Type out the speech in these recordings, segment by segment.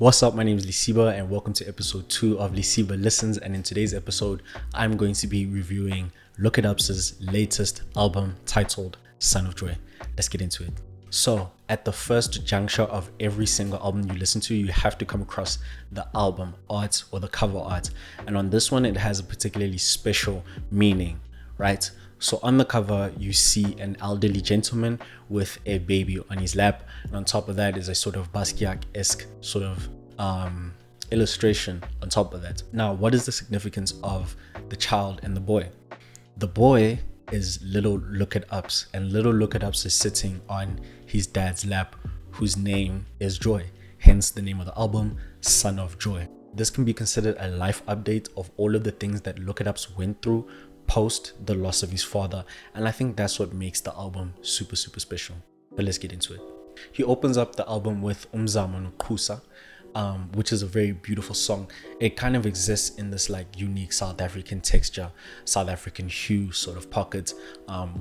What's up? My name is LESIBA and welcome to episode 2 of LESIBA Listens. And in today's episode, I'm going to be reviewing Lookatups' latest album titled Son of Joy. Let's get into it. So, at the first juncture of every single album you listen to, you have to come across the album art or the cover art. And on this one, it has a particularly special meaning, right? So on the cover, you see an elderly gentleman with a baby on his lap. And on top of that is a sort of Basquiat-esque sort of illustration on top of that. Now, what is the significance of the child and the boy? The boy is little Lookatups, and little Lookatups is sitting on his dad's lap, whose name is Joy. Hence the name of the album, Son of Joy. This can be considered a life update of all of the things that Lookatups went through post the loss of his father, and I think that's what makes the album super special. But let's get into it. He opens up the album with Umzamo and Qhusa, which is a very beautiful song. It kind of exists in this like unique South African texture, South African hue sort of pocket,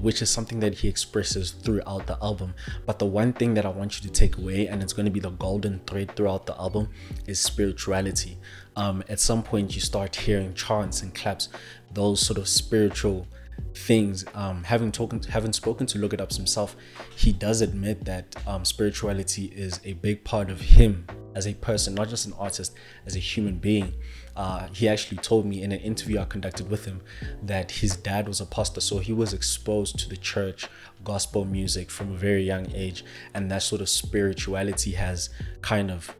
which is something that he expresses throughout the album. But the one thing that I want you to take away, and it's going to be the golden thread throughout the album, is spirituality. At some point you start hearing chants and claps, those sort of spiritual things. Having spoken to Lookatups himself, he does admit that spirituality is a big part of him as a person, not just an artist, as a human being. He actually told me in an interview I conducted with him that his dad was a pastor, so he was exposed to the church, gospel music from a very young age, and that sort of spirituality has kind of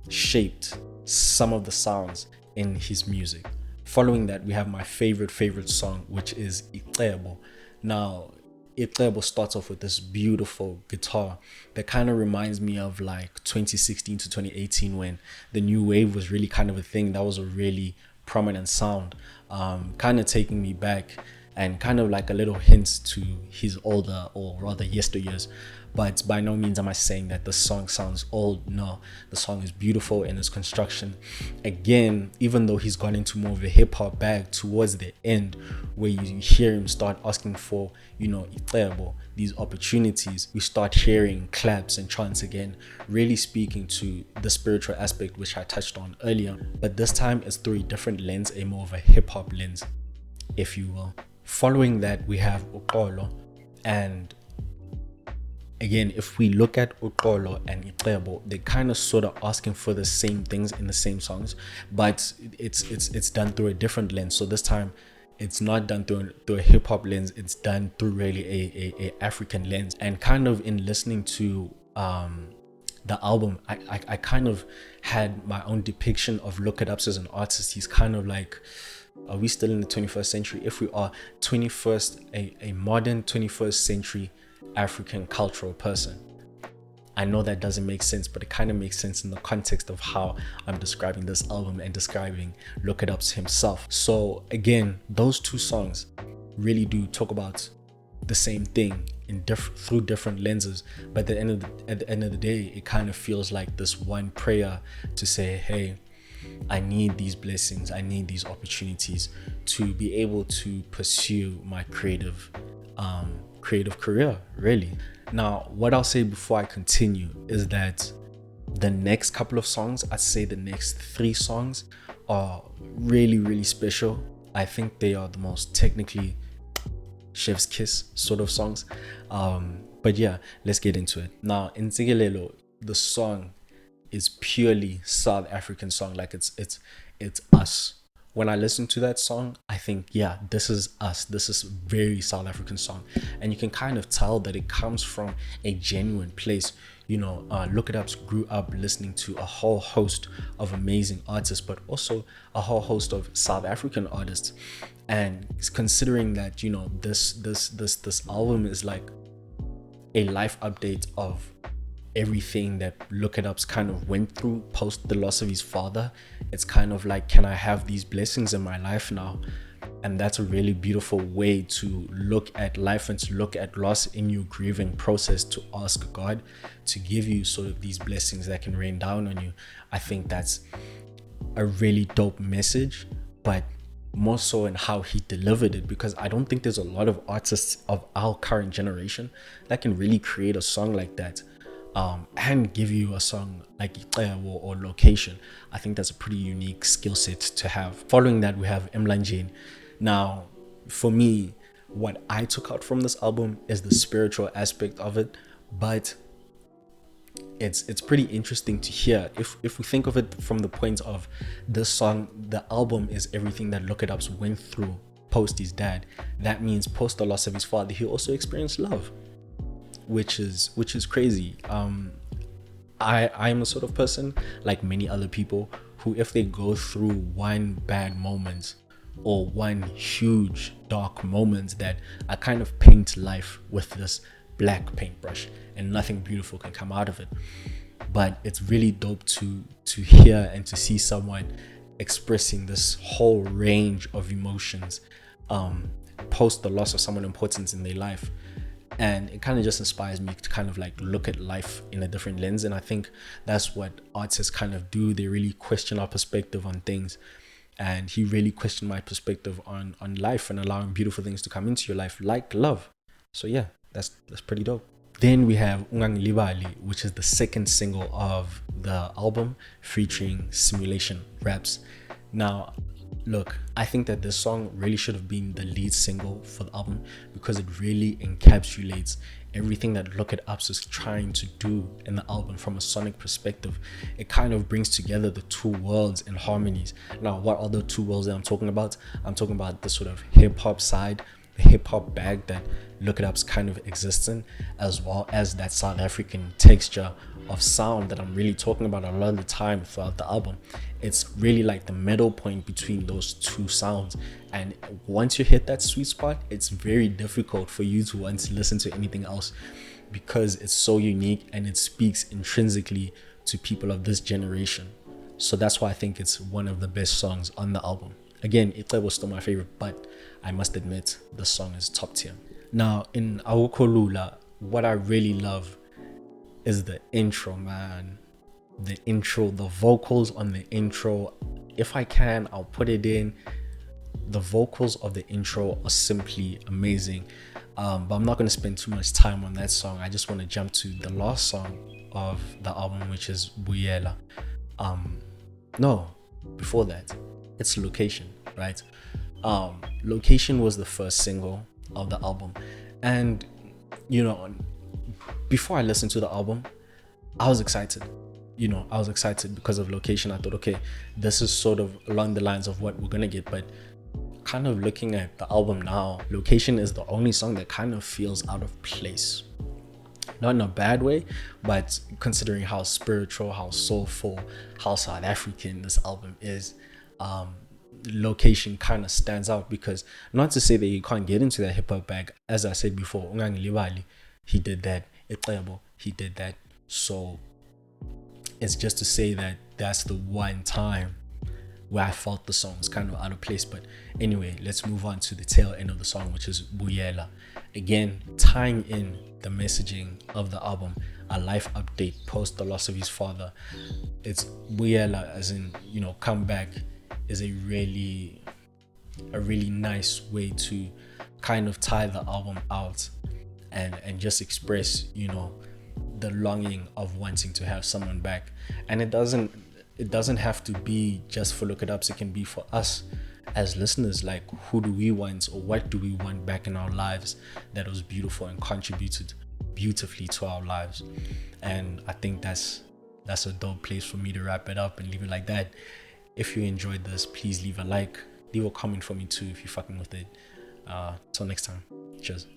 shaped some of the sounds in his music. Following that, we have my favorite song, which is Icebo. Now, Icebo starts off with this beautiful guitar that kind of reminds me of like 2016 to 2018 when the new wave was really kind of a thing. That was a really prominent sound, kind of taking me back and kind of like a little hint to his older, or rather yesteryears. But by no means am I saying that the song sounds old. No, the song is beautiful in its construction. Again, even though he's gone into more of a hip hop bag towards the end, where you hear him start asking for, Icebo, these opportunities, we start hearing claps and chants again, really speaking to the spiritual aspect, which I touched on earlier. But this time it's through a different lens, a more of a hip hop lens, if you will. Following that, we have Uxolo, and again, if we look at Uxolo and Icebo, they kind of sort of asking for the same things in the same songs, but it's done through a different lens. So this time, it's not done through a hip hop lens. It's done through really a African lens. And kind of in listening to the album, I kind of had my own depiction of Lookatups as an artist. He's kind of like, are we still in the 21st century? If we are, a modern 21st century African cultural person. I know that doesn't make sense, but it kind of makes sense in the context of how I'm describing this album and describing Lookatups himself. So again, those two songs really do talk about the same thing through different lenses, but at the end of the day, it kind of feels like this one prayer to say, hey, I need these blessings, I need these opportunities to be able to pursue my creative career, really. Now, what I'll say before I continue is that the next couple of songs, I'd say the next 3 songs are really special. I think they are the most technically chef's kiss sort of songs. But yeah, let's get into it. Now, Intsikelelo, the song is purely South African song, like it's us. When I listen to that song, I think, yeah, this is us. This is very South African song. And you can kind of tell that it comes from a genuine place. Lookatups grew up listening to a whole host of amazing artists, but also a whole host of South African artists. And considering that, this album is like a life update of everything that Lookatups kind of went through post the loss of his father, it's kind of like, can I have these blessings in my life now? And that's a really beautiful way to look at life and to look at loss in your grieving process, to ask God to give you sort of these blessings that can rain down on you. I think that's a really dope message, but more so in how he delivered it, because I don't think there's a lot of artists of our current generation that can really create a song like that. and give you a song like Icebo or Location. I think that's a pretty unique skill set to have. Following that, we have Emlanjeni. Now, for me, what I took out from this album is the spiritual aspect of it, but it's pretty interesting to hear if we think of it from the point of this song. The album is everything that Lookatups went through post his dad. That means post the loss of his father, he also experienced love, which is crazy. I'm a sort of person, like many other people, who if they go through one bad moment or one huge dark moment, that I kind of paint life with this black paintbrush and nothing beautiful can come out of it. But it's really dope to hear and to see someone expressing this whole range of emotions post the loss of someone important in their life. And it kind of just inspires me to kind of like look at life in a different lens. And I think that's what artists kind of do. They really question our perspective on things. And he really questioned my perspective on life and allowing beautiful things to come into your life, like love. So yeah, that's pretty dope. Then we have Ungalibali, which is the second single of the album, featuring Simulation Raps. Now, look, I think that this song really should have been the lead single for the album, because it really encapsulates everything that Lookatups is trying to do in the album from a sonic perspective. It kind of brings together the two worlds in harmonies. Now, what are the two worlds that I'm talking about? I'm talking about the sort of hip-hop side, the hip-hop bag that Lookatups kind of exists in, as well as that South African texture of sound that I'm really talking about a lot of the time throughout the album. It's really like the middle point between those two sounds, and once you hit that sweet spot, it's very difficult for you to want to listen to anything else, because it's so unique and it speaks intrinsically to people of this generation. So that's why I think it's one of the best songs on the album. Again, Icebo was still my favorite, but I must admit the song is top tier. Now, in Akukholula, what I really love is the intro, man. The intro, the vocals on the intro. If I can, I'll put it in. The vocals of the intro are simply amazing. But I'm not going to spend too much time on that song. I just want to jump to the last song of the album, which is Buyela. No, before that, it's Location, right? Location was the first single of the album, and you know, before I listened to the album, I was excited. I was excited because of Location. I thought, okay, this is sort of along the lines of what we're gonna get. But kind of looking at the album now, Location is the only song that kind of feels out of place. Not in a bad way, but considering how spiritual, how soulful, how South African this album is, Location kind of stands out. Because not to say that you can't get into that hip-hop bag. As I said before, Ungalibali, he did that. Icebo, he did that. So it's just to say that that's the one time where I felt the song was kind of out of place. But anyway, let's move on to the tail end of the song, which is Buyela. Again, tying in the messaging of the album, a life update post the loss of his father. It's Buyela, as in, come back, is a really nice way to kind of tie the album out and just express, the longing of wanting to have someone back. And it doesn't have to be just for Lookatups. It can be for us as listeners. Like, who do we want, or what do we want back in our lives that was beautiful and contributed beautifully to our lives? And I think that's a dope place for me to wrap it up and leave it like that. If you enjoyed this, please leave a like, leave a comment for me too if you're fucking with it. Till next time, cheers.